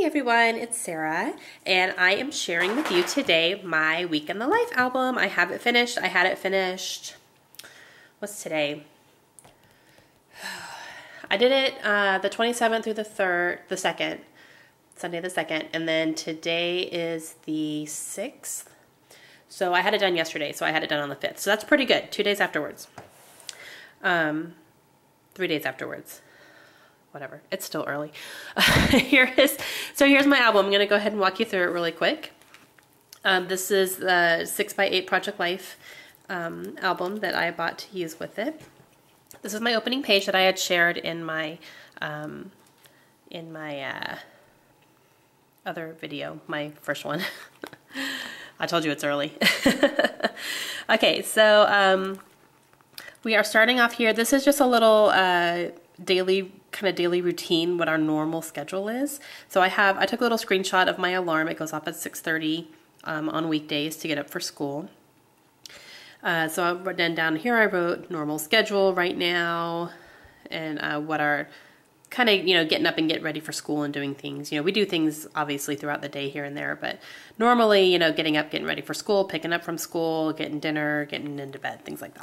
everyone, it's Sarah, and I am sharing with you today my Week in the Life album. I have it finished. I had it finished, what's today? I did it the 27th through the 2nd, Sunday the 2nd, and then today is the 6th. So I had it done yesterday, so I had it done on the 5th. So that's pretty good, 2 days afterwards. 3 days afterwards. Whatever, it's still early. Here's my album. I'm gonna go ahead and walk you through it really quick. This is the 6x8 Project Life album that I bought to use with it. This is my opening page that I had shared in my other video, my first one. I told you it's early. Okay, so we are starting off here. This is just a little daily routine, what our normal schedule is. So I took a little screenshot of my alarm. It goes off at 6:30 on weekdays to get up for school. So then down here I wrote normal schedule right now, and what our kind of, getting up and getting ready for school and doing things. We do things obviously throughout the day here and there, but normally, getting up, getting ready for school, picking up from school, getting dinner, getting into bed, things like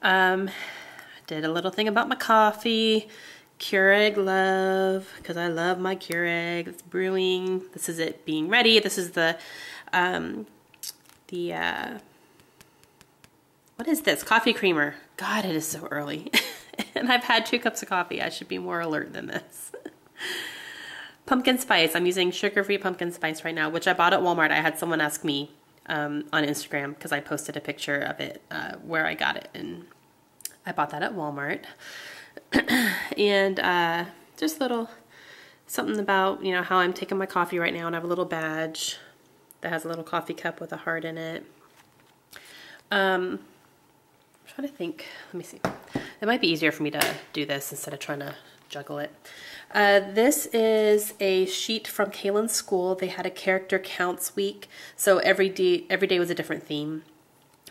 that. Did a little thing about my coffee, Keurig love, because I love my Keurig. It's brewing. This is it being ready. This is the what is this? Coffee creamer. God, it is so early. And I've had 2 cups of coffee. I should be more alert than this. Pumpkin spice. I'm using sugar-free pumpkin spice right now, which I bought at Walmart. I had someone ask me on Instagram because I posted a picture of it where I got it, and I bought that at Walmart. And just something about, how I'm taking my coffee right now, and I have a little badge that has a little coffee cup with a heart in it. I'm trying to think. Let me see. It might be easier for me to do this instead of trying to juggle it. This is a sheet from Kaylin's school. They had a character counts week, so every day was a different theme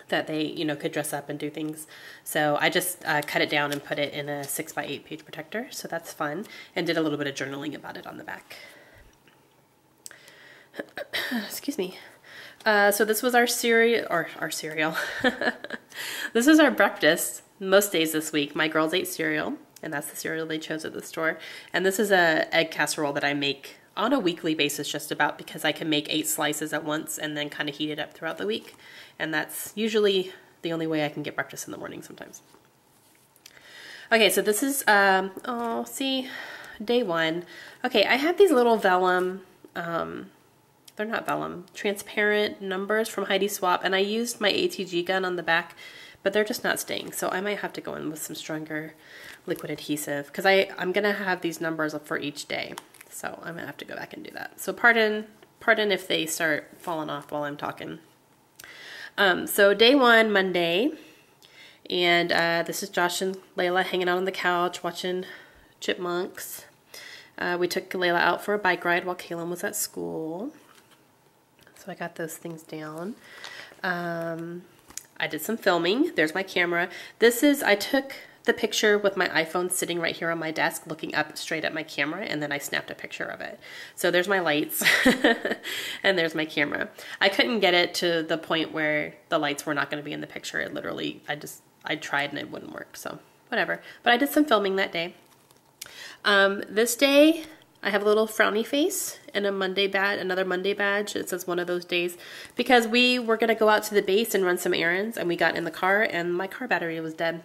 that they, could dress up and do things. So I just cut it down and put it in a 6x8 page protector. So that's fun, and did a little bit of journaling about it on the back. Excuse me. So this was our cereal. This is our breakfast most days this week. My girls ate cereal, and that's the cereal they chose at the store. And this is a egg casserole that I make on a weekly basis, just about, because I can make 8 slices at once and then kind of heat it up throughout the week. And that's usually the only way I can get breakfast in the morning sometimes. Okay, so this is, day 1. Okay, I have these little vellum, they're not vellum, transparent numbers from Heidi Swapp, and I used my ATG gun on the back, but they're just not staying. So I might have to go in with some stronger liquid adhesive, because I'm gonna have these numbers for each day. So I'm gonna have to go back and do that. So pardon if they start falling off while I'm talking. So day 1, Monday, and this is Josh and Layla hanging out on the couch watching Chipmunks. We took Layla out for a bike ride while Kaylin was at school. So I got those things down. I did some filming. There's my camera. I took the picture with my iPhone sitting right here on my desk looking up straight at my camera, and then I snapped a picture of it. So there's my lights and there's my camera. I couldn't get it to the point where the lights were not going to be in the picture. It literally, I tried and it wouldn't work, so whatever. But I did some filming that day. This day I have a little frowny face and another Monday badge. It says one of those days, because we were going to go out to the base and run some errands, and we got in the car and my car battery was dead.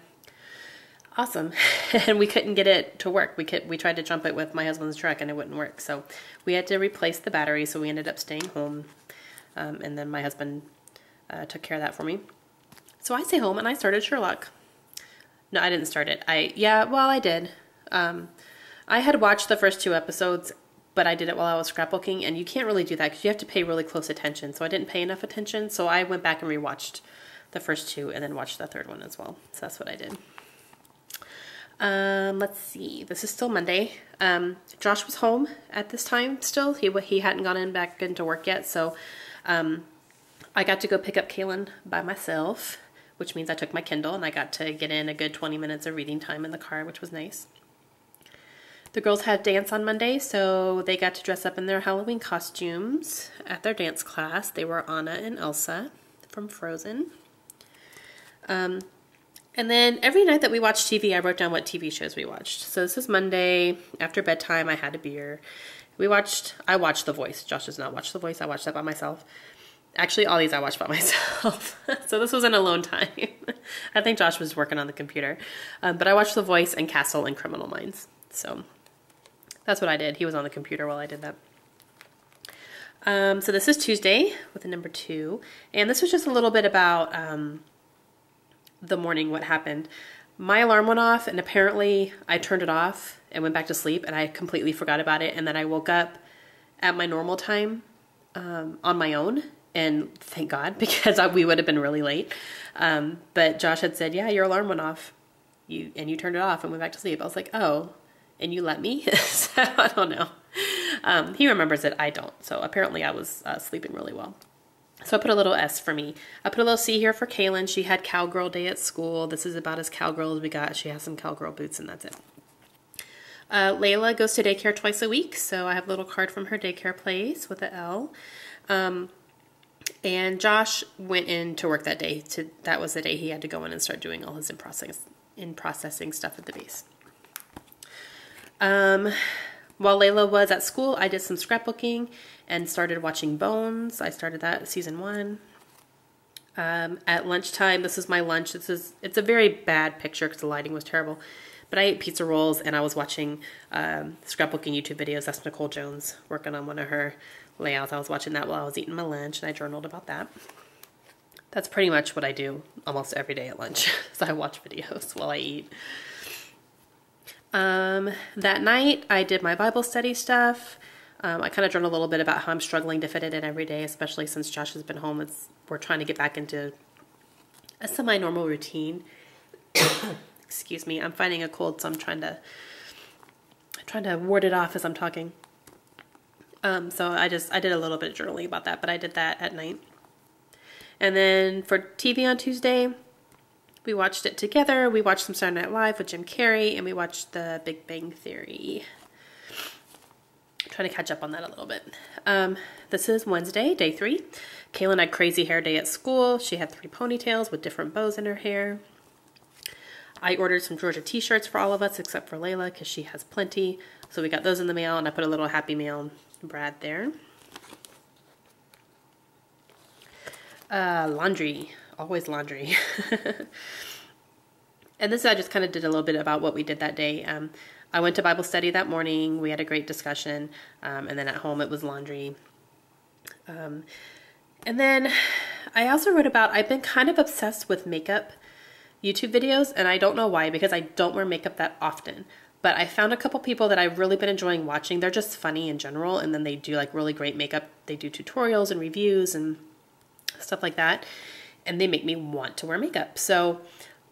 Awesome. And we couldn't get it to work. We tried to jump it with my husband's truck and it wouldn't work. So we had to replace the battery. So we ended up staying home. And then my husband took care of that for me. So I stayed home and I started Sherlock. No, I didn't start it. I did. I had watched the first 2 episodes, but I did it while I was scrapbooking, and you can't really do that because you have to pay really close attention. So I didn't pay enough attention. So I went back and rewatched the first 2 and then watched the 3rd one as well. So that's what I did. Let's see, this is still Monday. Josh was home at this time still. He hadn't gone back into work yet, so I got to go pick up Kaylin by myself, which means I took my Kindle and I got to get in a good 20 minutes of reading time in the car, which was nice. The girls had dance on Monday, so they got to dress up in their Halloween costumes at their dance class. They were Anna and Elsa from Frozen. And then every night that we watched TV, I wrote down what TV shows we watched. So this is Monday. After bedtime, I had a beer. I watched The Voice. Josh does not watch The Voice. I watched that by myself. Actually, all these I watched by myself. So this was an alone time. I think Josh was working on the computer. But I watched The Voice and Castle and Criminal Minds. So that's what I did. He was on the computer while I did that. So this is Tuesday with the number 2. And this was just a little bit about the morning, what happened. My alarm went off, and apparently I turned it off and went back to sleep, and I completely forgot about it. And then I woke up at my normal time on my own, and thank God, because we would have been really late. But Josh had said, yeah, your alarm went off, and you turned it off and went back to sleep. I was like, oh, and you let me? So I don't know. He remembers it, I don't. So apparently I was sleeping really well. So I put a little S for me. I put a little C here for Kaylin. She had cowgirl day at school. This is about as cowgirl as we got. She has some cowgirl boots, and that's it. Layla goes to daycare twice a week, so I have a little card from her daycare place with an L. And Josh went in to work that day. That was the day he had to go in and start doing all his in-processing stuff at the base. While Layla was at school, I did some scrapbooking and started watching Bones. I started that season 1. At lunchtime, this is my lunch. It's a very bad picture because the lighting was terrible. But I ate pizza rolls and I was watching scrapbooking YouTube videos. That's Nicole Jones working on one of her layouts. I was watching that while I was eating my lunch, and I journaled about that. That's pretty much what I do almost every day at lunch. So I watch videos while I eat. That night, I did my Bible study stuff. I kind of journaled a little bit about how I'm struggling to fit it in every day, especially since Josh has been home. We're trying to get back into a semi-normal routine. Excuse me, I'm fighting a cold, so I'm trying to ward it off as I'm talking. So I did a little bit of journaling about that, but I did that at night. And then for TV on Tuesday, we watched it together. We watched some Saturday Night Live with Jim Carrey, and we watched The Big Bang Theory. I'm trying to catch up on that a little bit. This is Wednesday, day 3. Kaylin had crazy hair day at school. She had 3 ponytails with different bows in her hair. I ordered some Georgia t-shirts for all of us except for Layla because she has plenty. So we got those in the mail, and I put a little Happy Mail Brad there. Laundry. Always laundry. And this I just kind of did a little bit about what we did that day. I went to Bible study that morning. We had a great discussion. And then at home it was laundry. And then I also wrote about, I've been kind of obsessed with makeup YouTube videos, and I don't know why, because I don't wear makeup that often. But I found a couple people that I've really been enjoying watching. They're just funny in general, and then they do like really great makeup. They do tutorials and reviews and stuff like that, and they make me want to wear makeup. So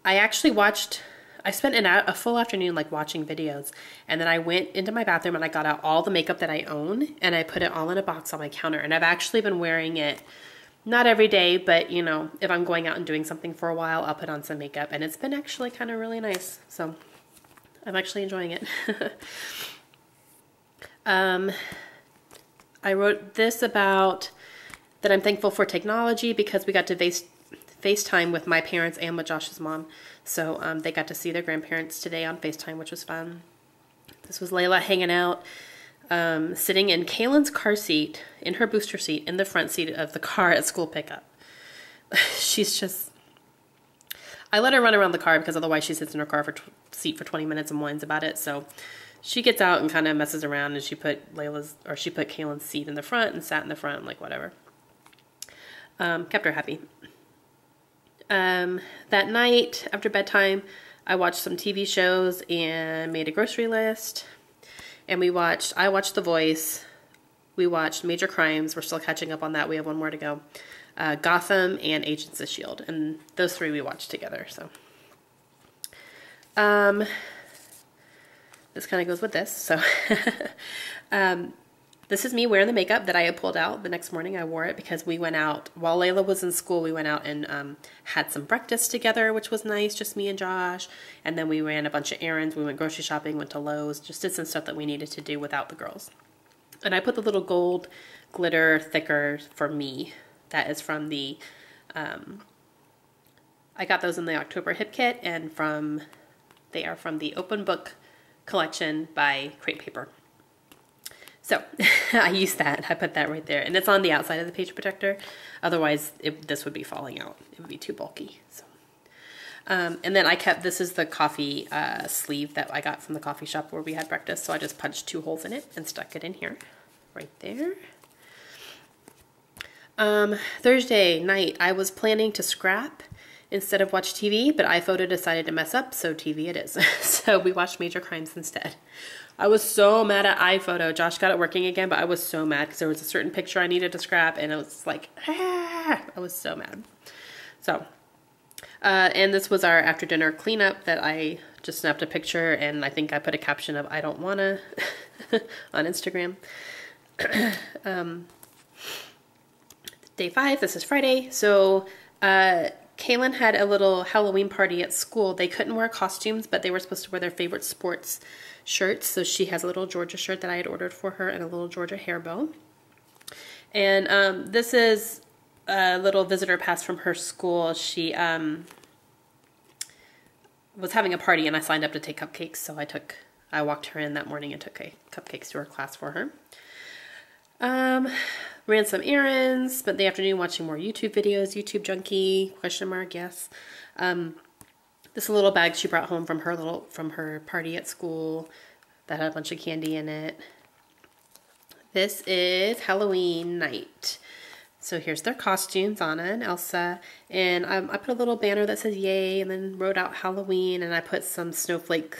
I actually I spent a full afternoon like watching videos, and then I went into my bathroom and I got out all the makeup that I own, and I put it all in a box on my counter, and I've actually been wearing it. Not every day, but, you know, if I'm going out and doing something for a while, I'll put on some makeup. And it's been actually kind of really nice. So I'm actually enjoying it. I wrote this about that I'm thankful for technology because we got to FaceTime with my parents and with Josh's mom. So they got to see their grandparents today on FaceTime, which was fun. This was Layla hanging out. Sitting in Kaylin's car seat, in her booster seat, in the front seat of the car at school pickup. She's just... I let her run around the car because otherwise she sits in her car seat for 20 minutes and whines about it. So she gets out and kind of messes around, and she put Kaylin's seat in the front and sat in the front, like whatever. Kept her happy. That night, after bedtime, I watched some TV shows and made a grocery list. And I watched The Voice. We watched Major Crimes. We're still catching up on that. We have one more to go. Gotham and Agents of S.H.I.E.L.D. And those 3 we watched together. So, this kind of goes with this. So, This is me wearing the makeup that I had pulled out. The next morning I wore it because we went out, while Layla was in school, we went out and had some breakfast together, which was nice, just me and Josh. And then we ran a bunch of errands. We went grocery shopping, went to Lowe's, just did some stuff that we needed to do without the girls. And I put the little gold glitter thicker for me. That is from the, I got those in the October Hip Kit, and they are from the Open Book collection by Crate Paper. So I used that. I put that right there, and it's on the outside of the page protector. Otherwise, this would be falling out. It would be too bulky. So, and then I kept, this is the coffee sleeve that I got from the coffee shop where we had breakfast. So I just punched 2 holes in it and stuck it in here, right there. Thursday night, I was planning to scrap instead of watch TV, but iPhoto decided to mess up, so TV it is. So we watched Major Crimes instead. I was so mad at iPhoto. Josh got it working again, but I was so mad because there was a certain picture I needed to scrap, and it was like, ah, I was so mad. So, and this was our after dinner cleanup that I just snapped a picture, and I think I put a caption of I don't wanna on Instagram. Day 5, this is Friday. So, Kaylin had a little Halloween party at school. They couldn't wear costumes, but they were supposed to wear their favorite sports shirts. So she has a little Georgia shirt that I had ordered for her and a little Georgia hair bow. And this is a little visitor pass from her school. She was having a party, and I signed up to take cupcakes. So I walked her in that morning and took cupcakes to her class for her. Ran some errands, spent the afternoon watching more YouTube videos, YouTube junkie, question mark, yes. This little bag she brought home from her party at school that had a bunch of candy in it. This is Halloween night. So here's their costumes, Anna and Elsa. And I put a little banner that says yay, and then wrote out Halloween, and I put some snowflake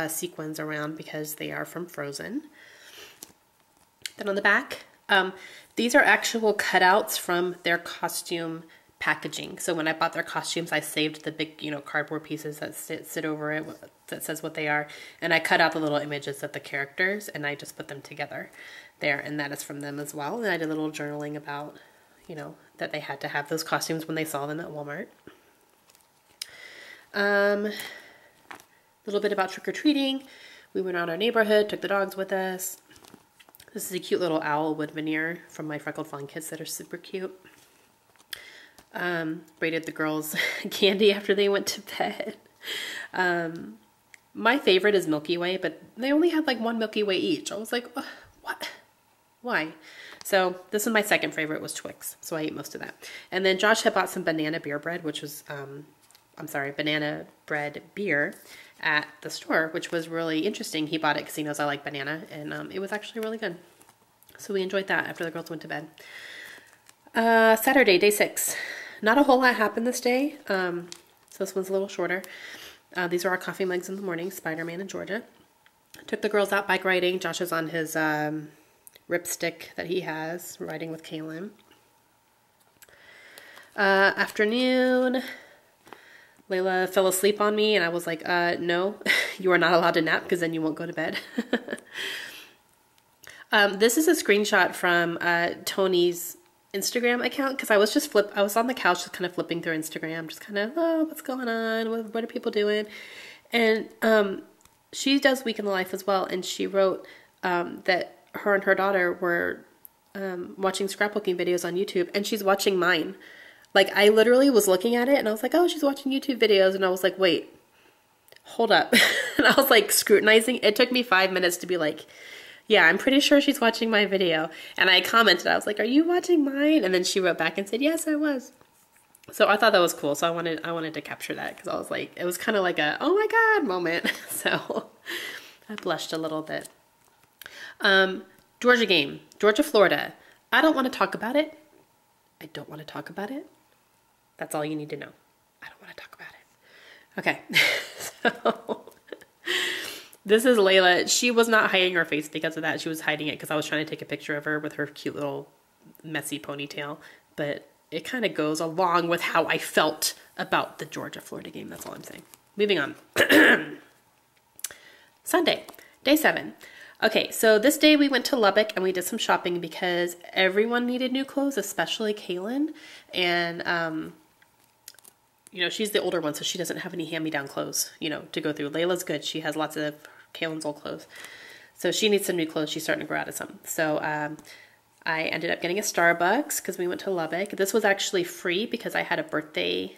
sequins around because they are from Frozen. Then on the back, these are actual cutouts from their costume packaging. So when I bought their costumes, I saved the big, cardboard pieces that sit over it that says what they are. And I cut out the little images of the characters, and I just put them together there. And that is from them as well. And I did a little journaling about, that they had to have those costumes when they saw them at Walmart. A little bit about trick-or-treating. We went around our neighborhood, took the dogs with us. This is a cute little owl wood veneer from my Freckled Fawn kits that are super cute. Braided the girls candy after they went to bed. My favorite is Milky Way, but they only had like 1 Milky Way each. I was like, what? Why? So this is my second favorite, was Twix. So I ate most of that. And then Josh had bought some banana beer bread, which was, banana bread beer at the store, which was really interesting. He bought it because he knows I like banana, and it was actually really good. So we enjoyed that after the girls went to bed. Saturday, day 6. Not a whole lot happened this day, so this one's a little shorter. These are our coffee mugs in the morning, Spider-Man and Georgia. Took the girls out bike riding. Josh is on his ripstick that he has, riding with Kaylin. Afternoon, Layla fell asleep on me, and I was like, no, you are not allowed to nap because then you won't go to bed. This is a screenshot from Tony's Instagram account, because I was on the couch just kind of flipping through Instagram, just kind of, what's going on? What are people doing? And she does Week in the Life as well, and she wrote that her and her daughter were watching scrapbooking videos on YouTube, and she's watching mine. Like, I literally was looking at it, and I was like, oh, she's watching YouTube videos, and I was like, wait, hold up. And I was like scrutinizing. It took me 5 minutes to be like, yeah, I'm pretty sure she's watching my video. And I commented, I was like, are you watching mine? And then she wrote back and said, yes, I was. So I thought that was cool. So I wanted to capture that, because I was like, it was kind of like a, oh my God moment. So I blushed a little bit. Georgia game, Georgia, Florida. I don't want to talk about it. I don't want to talk about it. That's all you need to know. I don't want to talk about it. Okay. So this is Layla. She was not hiding her face because of that. She was hiding it because I was trying to take a picture of her with her cute little messy ponytail. But it kind of goes along with how I felt about the Georgia-Florida game. That's all I'm saying. Moving on. Sunday, day 7. Okay, so this day we went to Lubbock and we did some shopping because everyone needed new clothes, especially Kaylin. And, you know, she's the older one, so she doesn't have any hand-me-down clothes, you know, to go through. Layla's good. She has lots of Kaylin's old clothes. So she needs some new clothes. She's starting to grow out of some. So I ended up getting a Starbucks because we went to Lubbock. This was actually free because I had a birthday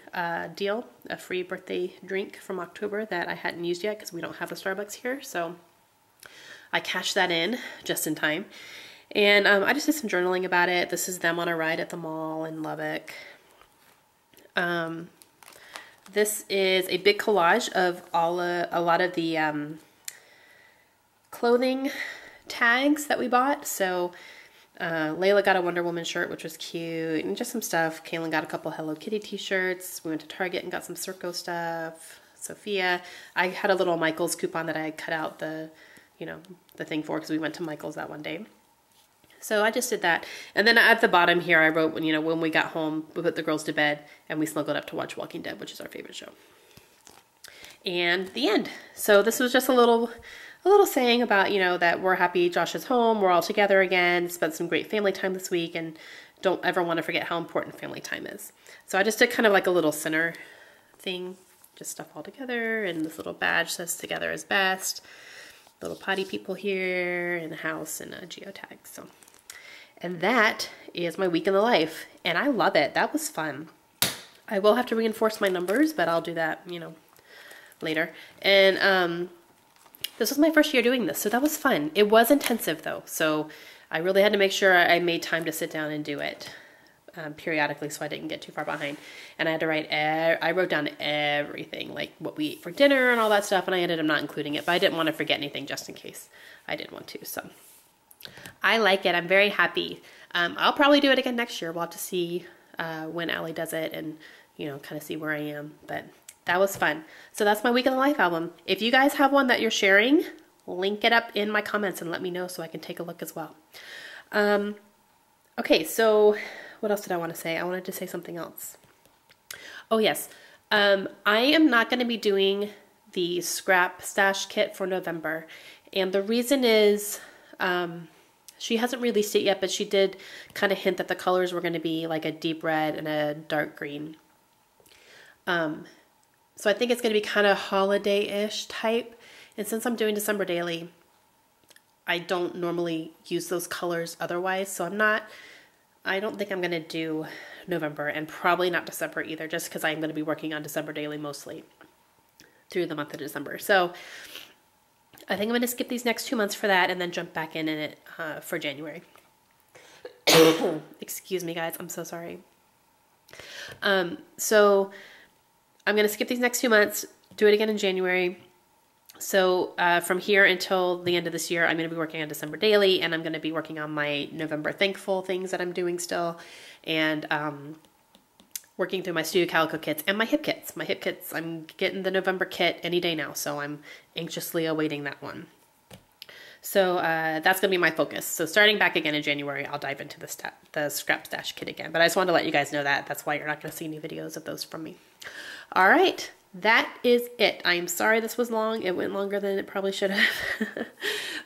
deal, a free birthday drink from October that I hadn't used yet because we don't have a Starbucks here. So I cashed that in just in time. And I just did some journaling about it. This is them on a ride at the mall in Lubbock. This is a big collage of a lot of the clothing tags that we bought. So Layla got a Wonder Woman shirt, which was cute, and just some stuff. Kaylin got a couple Hello Kitty t-shirts. We went to Target and got some Circo stuff. Sophia, I had a little Michaels coupon that I had cut out the thing for because we went to Michael's that one day. So I just did that. And then at the bottom here, I wrote, when we got home, we put the girls to bed and we snuggled up to watch Walking Dead, which is our favorite show. And the end. So this was just a little saying about, that we're happy Josh is home. We're all together again, spent some great family time this week, and don't ever want to forget how important family time is. So I just did kind of like a little center thing, just stuff all together. And this little badge says together is best. Little potty people here in the house and a geotag. So, and that is my week in the life, and I love it. That was fun. I will have to reinforce my numbers, but I'll do that, later. And this was my first year doing this, so that was fun. It was intensive though, so I really had to make sure I made time to sit down and do it periodically so I didn't get too far behind. And I had to I wrote down everything, like what we ate for dinner and all that stuff, and I ended up not including it, but I didn't want to forget anything just in case I did want to. So I like it. I'm very happy. I'll probably do it again next year. We'll have to see when Allie does it and, kind of see where I am. But that was fun. So that's my Week in the Life album. If you guys have one that you're sharing, link it up in my comments and let me know so I can take a look as well. Okay, so what else did I want to say? I wanted to say something else. Oh, yes. I am not going to be doing the scrap stash kit for November. And the reason is she hasn't released it yet, but she did kind of hint that the colors were going to be like a deep red and a dark green. So I think it's going to be kind of holiday-ish type. And since I'm doing December daily, I don't normally use those colors otherwise. So I don't think I'm going to do November, and probably not December either, just because I'm going to be working on December daily mostly through the month of December. So I think I'm going to skip these next 2 months for that and then jump back in it for January. Excuse me, guys. I'm so sorry. So I'm going to skip these next 2 months, do it again in January. So from here until the end of this year, I'm going to be working on December daily, and I'm going to be working on my November thankful things that I'm doing still, and working through my Studio Calico kits and my hip kits. My hip kits, I'm getting the November kit any day now, so I'm anxiously awaiting that one. So that's going to be my focus. So starting back again in January, I'll dive into the scrap stash kit again. But I just wanted to let you guys know that. That's why you're not going to see any videos of those from me. All right. That is it. I'm sorry this was long. It went longer than it probably should have.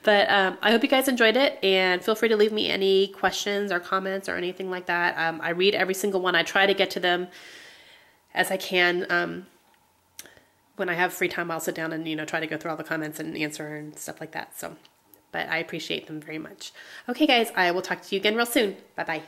But I hope you guys enjoyed it, and feel free to leave me any questions or comments or anything like that. I read every single one. I try to get to them as I can. When I have free time, I'll sit down and, try to go through all the comments and answer and stuff like that. So, but I appreciate them very much. Okay, guys, I will talk to you again real soon. Bye-bye.